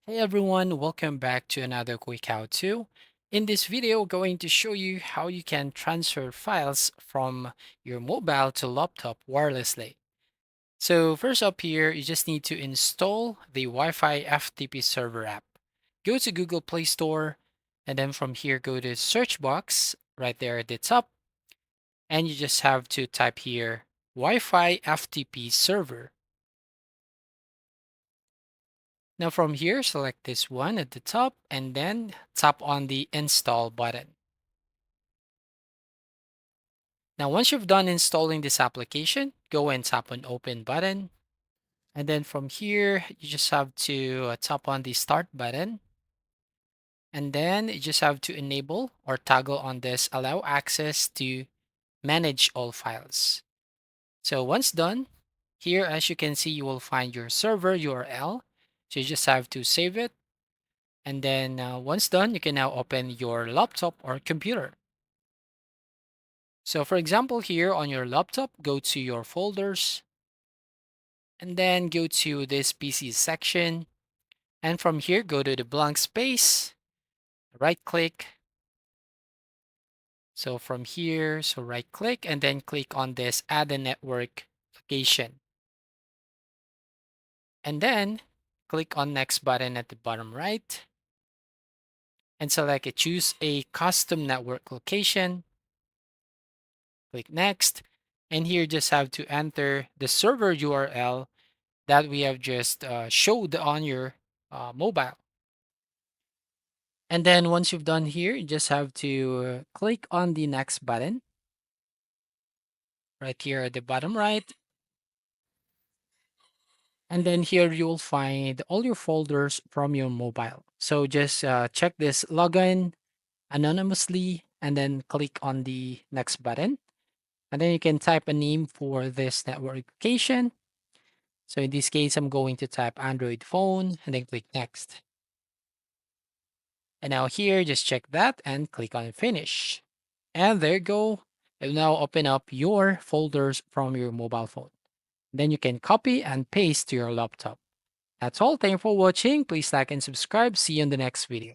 Hey everyone, welcome back to another quick how-to. In this video, we're going to show you how you can transfer files from your mobile to laptop wirelessly. So first up here, you just need to install the Wi-Fi FTP server app. Go to Google Play Store, and then from here, go to search box right there at the top, and you just have to type here Wi-Fi FTP server. Now from here, select this one at the top and then tap on the install button. Now, once you've done installing this application, go and tap on open button. And then from here, you just have to tap on the start button. And then you just have to enable or toggle on this allow access to manage all files. So once done, here as you can see, you will find your server URL. So you just have to save it. And then once done, you can now open your laptop or computer. So for example, here on your laptop, go to your folders and then go to this PC section. And from here, go to the blank space, right click. So from here, so right click and then click on this add a network location. And then click on next button at the bottom right and select it. Choose a custom network location. Click next. And here just have to enter the server URL that we have just showed on your mobile. And then once you've done here, you just have to click on the next button right here at the bottom right. And then here you'll find all your folders from your mobile. So just check this login anonymously and then click on the next button. And then you can type a name for this network application. So in this case, I'm going to type Android phone and then click next. And now here, just check that and click on finish. And there you go. It will now open up your folders from your mobile phone. Then you can copy and paste to your laptop. That's all. Thank you for watching. Please like and subscribe. See you in the next video.